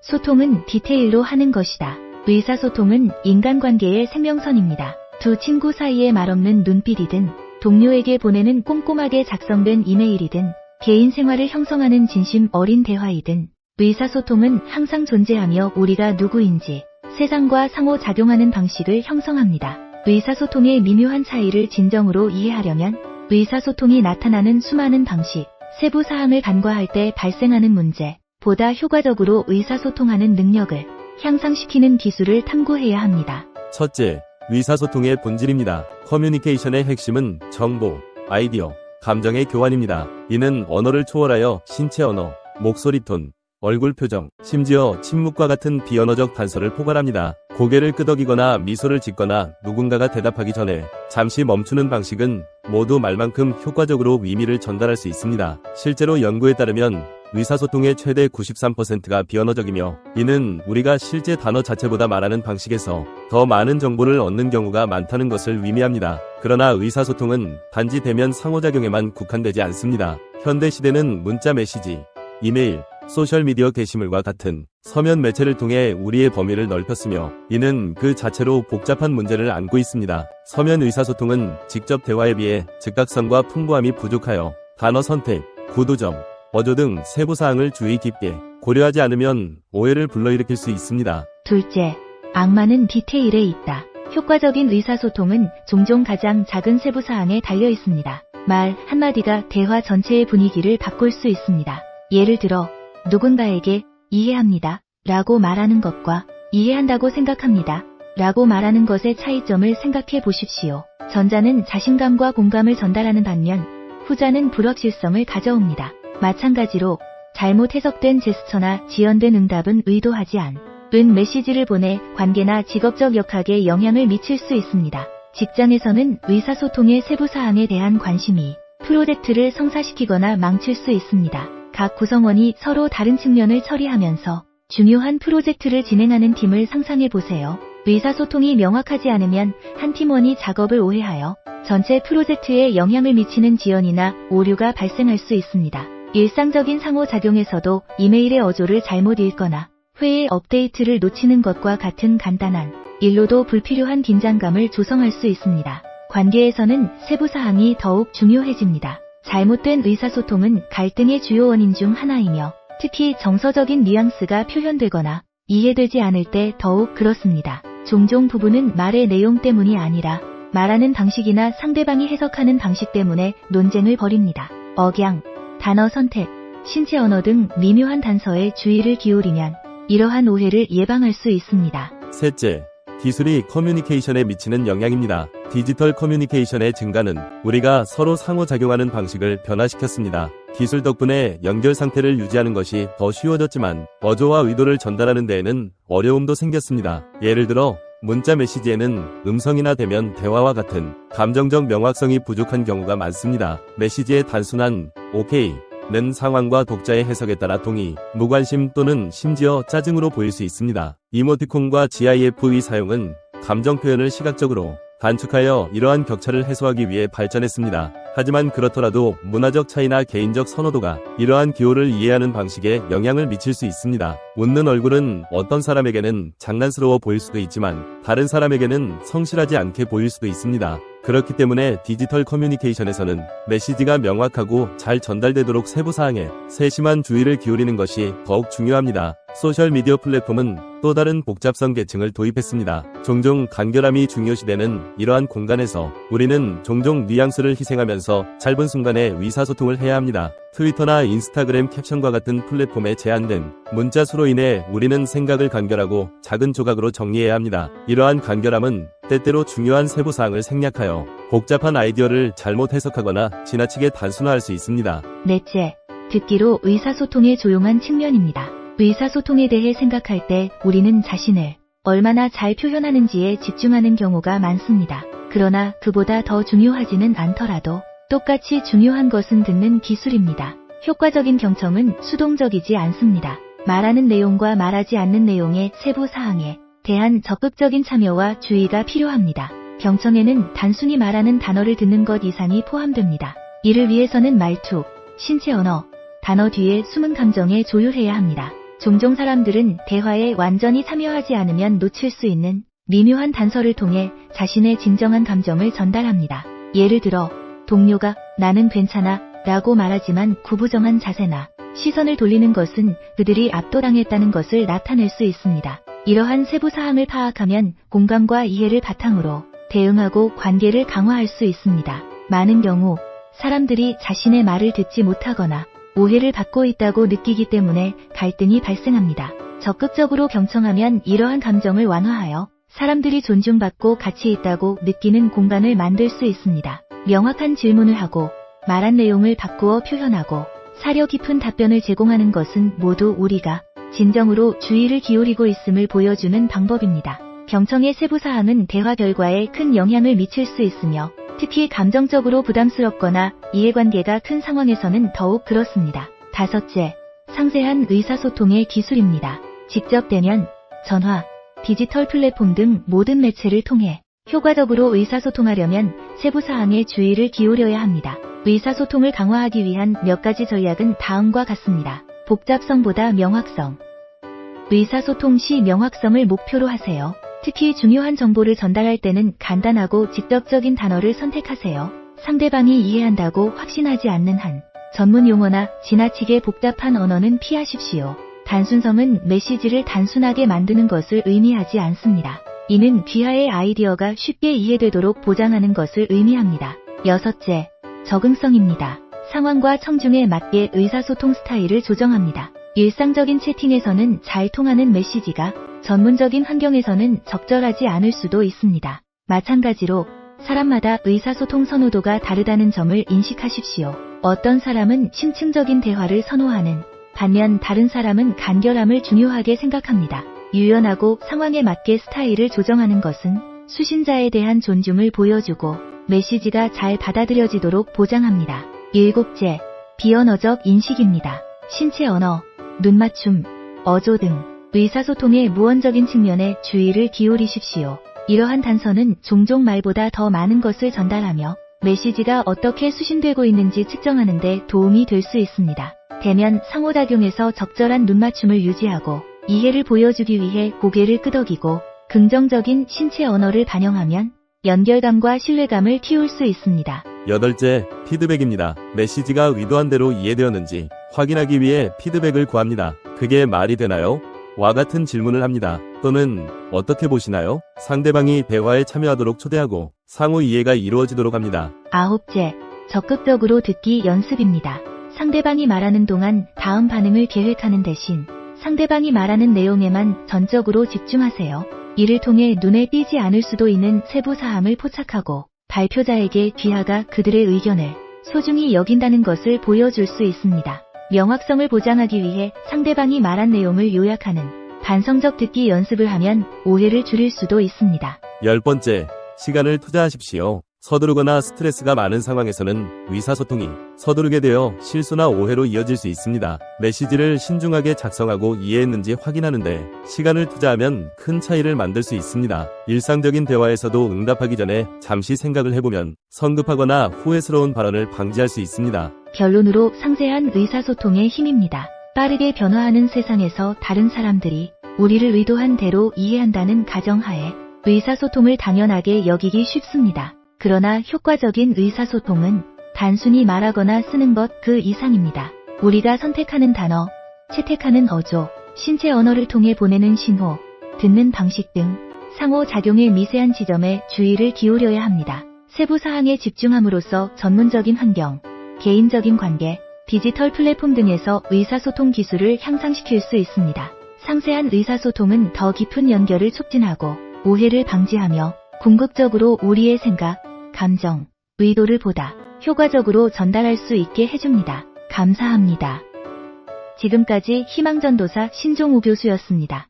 소통은 디테일로 하는 것이다. 의사소통은 인간관계의 생명선입니다. 두 친구 사이의 말없는 눈빛이든 동료에게 보내는 꼼꼼하게 작성된 이메일이든 개인 생활을 형성하는 진심 어린 대화이든 의사소통은 항상 존재하며 우리가 누구인지 세상과 상호작용하는 방식을 형성합니다. 의사소통의 미묘한 차이를 진정으로 이해하려면 의사소통이 나타나는 수많은 방식, 세부 사항을 간과할 때 발생하는 문제, 보다 효과적으로 의사소통하는 능력을 향상시키는 기술을 탐구해야 합니다. 첫째, 의사소통의 본질입니다. 커뮤니케이션의 핵심은 정보, 아이디어, 감정의 교환입니다. 이는 언어를 초월하여 신체 언어, 목소리 톤, 얼굴 표정, 심지어 침묵과 같은 비언어적 단서를 포괄합니다. 고개를 끄덕이거나 미소를 짓거나 누군가가 대답하기 전에 잠시 멈추는 방식은 모두 말만큼 효과적으로 의미를 전달할 수 있습니다. 실제로 연구에 따르면 의사소통의 최대 93%가 비언어적이며 이는 우리가 실제 단어 자체보다 말하는 방식에서 더 많은 정보를 얻는 경우가 많다는 것을 의미합니다. 그러나 의사소통은 단지 대면 상호작용에만 국한되지 않습니다. 현대시대는 문자 메시지, 이메일, 소셜미디어 게시물과 같은 서면 매체를 통해 우리의 범위를 넓혔으며 이는 그 자체로 복잡한 문제를 안고 있습니다. 서면 의사소통은 직접 대화에 비해 즉각성과 풍부함이 부족하여 단어 선택, 구도점, 어조 등 세부사항을 주의 깊게 고려하지 않으면 오해를 불러일으킬 수 있습니다. 둘째, 악마는 디테일에 있다. 효과적인 의사소통은 종종 가장 작은 세부사항에 달려 있습니다. 말 한마디가 대화 전체의 분위기를 바꿀 수 있습니다. 예를 들어 누군가에게 이해합니다 라고 말하는 것과 이해한다고 생각합니다 라고 말하는 것의 차이점을 생각해 보십시오. 전자는 자신감과 공감을 전달하는 반면 후자는 불확실성을 가져옵니다. 마찬가지로 잘못 해석된 제스처나 지연된 응답은 의도하지 않은 메시지를 보내 관계나 직업적 역학에 영향을 미칠 수 있습니다. 직장에서는 의사소통의 세부사항에 대한 관심이 프로젝트를 성사시키거나 망칠 수 있습니다. 각 구성원이 서로 다른 측면을 처리하면서 중요한 프로젝트를 진행하는 팀을 상상해 보세요. 의사소통이 명확하지 않으면 한 팀원이 작업을 오해하여 전체 프로젝트에 영향을 미치는 지연이나 오류가 발생할 수 있습니다. 일상적인 상호작용에서도 이메일의 어조를 잘못 읽거나 회의 업데이트를 놓치는 것과 같은 간단한 일로도 불필요한 긴장감을 조성할 수 있습니다. 관계에서는 세부사항이 더욱 중요해집니다. 잘못된 의사소통은 갈등의 주요 원인 중 하나이며 특히 정서적인 뉘앙스가 표현되거나 이해되지 않을 때 더욱 그렇습니다. 종종 부부는 말의 내용 때문이 아니라 말하는 방식이나 상대방이 해석하는 방식 때문에 논쟁을 벌입니다. 억양, 단어 선택, 신체 언어 등 미묘한 단서에 주의를 기울이면 이러한 오해를 예방할 수 있습니다. 셋째, 기술이 커뮤니케이션에 미치는 영향입니다. 디지털 커뮤니케이션의 증가는 우리가 서로 상호작용하는 방식을 변화시켰습니다. 기술 덕분에 연결 상태를 유지하는 것이 더 쉬워졌지만 어조와 의도를 전달하는 데에는 어려움도 생겼습니다. 예를 들어 문자 메시지에는 음성이나 대면 대화와 같은 감정적 명확성이 부족한 경우가 많습니다. 메시지의 단순한 오케이 는 상황과 독자의 해석에 따라 동의, 무관심 또는 심지어 짜증으로 보일 수 있습니다. 이모티콘과 GIF의 사용은 감정 표현을 시각적으로 단축하여 이러한 격차를 해소하기 위해 발전했습니다. 하지만 그렇더라도 문화적 차이나 개인적 선호도가 이러한 기호를 이해하는 방식에 영향을 미칠 수 있습니다. 웃는 얼굴은 어떤 사람에게는 장난스러워 보일 수도 있지만 다른 사람에게는 성실하지 않게 보일 수도 있습니다. 그렇기 때문에 디지털 커뮤니케이션에서는 메시지가 명확하고 잘 전달되도록 세부사항에 세심한 주의를 기울이는 것이 더욱 중요합니다. 소셜미디어 플랫폼은 또 다른 복잡성 계층을 도입했습니다. 종종 간결함이 중요시되는 이러한 공간에서 우리는 종종 뉘앙스를 희생하면서 짧은 순간에 의사소통을 해야 합니다. 트위터나 인스타그램 캡션과 같은 플랫폼에 제한된 문자 수로 인해 우리는 생각을 간결하고 작은 조각으로 정리해야 합니다. 이러한 간결함은 때때로 중요한 세부사항을 생략하여 복잡한 아이디어를 잘못 해석하거나 지나치게 단순화할 수 있습니다. 넷째, 듣기로 의사소통의 조용한 측면입니다. 의사소통에 대해 생각할 때 우리는 자신을 얼마나 잘 표현하는지에 집중하는 경우가 많습니다. 그러나 그보다 더 중요하지는 않더라도 똑같이 중요한 것은 듣는 기술입니다. 효과적인 경청은 수동적이지 않습니다. 말하는 내용과 말하지 않는 내용의 세부 사항에 대한 적극적인 참여와 주의가 필요합니다. 경청에는 단순히 말하는 단어를 듣는 것 이상이 포함됩니다. 이를 위해서는 말투, 신체 언어, 단어 뒤에 숨은 감정에 조율해야 합니다. 종종 사람들은 대화에 완전히 참여하지 않으면 놓칠 수 있는 미묘한 단서를 통해 자신의 진정한 감정을 전달합니다. 예를 들어 동료가 나는 괜찮아 라고 말하지만 구부정한 자세나 시선을 돌리는 것은 그들이 압도당했다는 것을 나타낼 수 있습니다. 이러한 세부 사항을 파악하면 공감과 이해를 바탕으로 대응하고 관계를 강화할 수 있습니다. 많은 경우 사람들이 자신의 말을 듣지 못하거나 오해를 받고 있다고 느끼기 때문에 갈등이 발생합니다. 적극적으로 경청하면 이러한 감정을 완화하여 사람들이 존중받고 가치 있다고 느끼는 공간을 만들 수 있습니다. 명확한 질문을 하고 말한 내용을 바꾸어 표현하고 사려 깊은 답변을 제공하는 것은 모두 우리가 진정으로 주의를 기울이고 있음을 보여주는 방법입니다. 경청의 세부 사항은 대화 결과에 큰 영향을 미칠 수 있으며 특히 감정적으로 부담스럽거나 이해관계가 큰 상황에서는 더욱 그렇습니다. 다섯째, 상세한 의사소통의 기술입니다. 직접 대면, 전화, 디지털 플랫폼 등 모든 매체를 통해 효과적으로 의사소통하려면 세부 사항에 주의를 기울여야 합니다. 의사소통을 강화하기 위한 몇 가지 전략은 다음과 같습니다. 복잡성보다 명확성. 의사소통 시 명확성을 목표로 하세요. 특히 중요한 정보를 전달할 때는 간단하고 직접적인 단어를 선택하세요. 상대방이 이해한다고 확신하지 않는 한 전문 용어나 지나치게 복잡한 언어는 피하십시오. 단순성은 메시지를 단순하게 만드는 것을 의미하지 않습니다. 이는 귀하의 아이디어가 쉽게 이해되도록 보장하는 것을 의미합니다. 여섯째, 적응성입니다. 상황과 청중에 맞게 의사소통 스타일을 조정합니다. 일상적인 채팅에서는 잘 통하는 메시지가 전문적인 환경에서는 적절하지 않을 수도 있습니다. 마찬가지로 사람마다 의사소통 선호도가 다르다는 점을 인식하십시오. 어떤 사람은 심층적인 대화를 선호하는 반면 다른 사람은 간결함을 중요하게 생각합니다. 유연하고 상황에 맞게 스타일을 조정하는 것은 수신자에 대한 존중을 보여주고 메시지가 잘 받아들여지도록 보장합니다. 일곱째, 비언어적 인식입니다. 신체 언어, 눈맞춤, 어조 등 의사소통의 무언적인 측면에 주의를 기울이십시오. 이러한 단서는 종종 말보다 더 많은 것을 전달하며 메시지가 어떻게 수신되고 있는지 측정하는 데 도움이 될 수 있습니다. 대면 상호작용에서 적절한 눈맞춤을 유지하고 이해를 보여주기 위해 고개를 끄덕이고 긍정적인 신체 언어를 반영하면 연결감과 신뢰감을 키울 수 있습니다. 여덟째, 피드백입니다. 메시지가 의도한 대로 이해되었는지 확인하기 위해 피드백을 구합니다. 그게 말이 되나요? 와 같은 질문을 합니다. 또는 어떻게 보시나요? 상대방이 대화에 참여하도록 초대하고 상호 이해가 이루어지도록 합니다. 아홉째, 적극적으로 듣기 연습입니다. 상대방이 말하는 동안 다음 반응을 계획하는 대신 상대방이 말하는 내용에만 전적으로 집중하세요. 이를 통해 눈에 띄지 않을 수도 있는 세부 사항을 포착하고 발표자에게 귀하가 그들의 의견을 소중히 여긴다는 것을 보여줄 수 있습니다. 명확성을 보장하기 위해 상대방이 말한 내용을 요약하는 반성적 듣기 연습을 하면 오해를 줄일 수도 있습니다. 10번째, 시간을 투자하십시오. 서두르거나 스트레스가 많은 상황에서는 의사소통이 서두르게 되어 실수나 오해로 이어질 수 있습니다. 메시지를 신중하게 작성하고 이해했는지 확인하는데 시간을 투자하면 큰 차이를 만들 수 있습니다. 일상적인 대화에서도 응답하기 전에 잠시 생각을 해보면 성급하거나 후회스러운 발언을 방지할 수 있습니다. 결론으로 상세한 의사소통의 힘입니다. 빠르게 변화하는 세상에서 다른 사람들이 우리를 의도한 대로 이해한다는 가정하에 의사소통을 당연하게 여기기 쉽습니다. 그러나 효과적인 의사소통은 단순히 말하거나 쓰는 것 그 이상입니다. 우리가 선택하는 단어, 채택하는 어조, 신체 언어를 통해 보내는 신호, 듣는 방식 등 상호작용의 미세한 지점에 주의를 기울여야 합니다. 세부 사항에 집중함으로써 전문적인 환경, 개인적인 관계, 디지털 플랫폼 등에서 의사소통 기술을 향상시킬 수 있습니다. 상세한 의사소통은 더 깊은 연결을 촉진하고 오해를 방지하며 궁극적으로 우리의 생각, 감정, 의도를 보다 효과적으로 전달할 수 있게 해줍니다. 감사합니다. 지금까지 희망전도사 신종우 교수였습니다.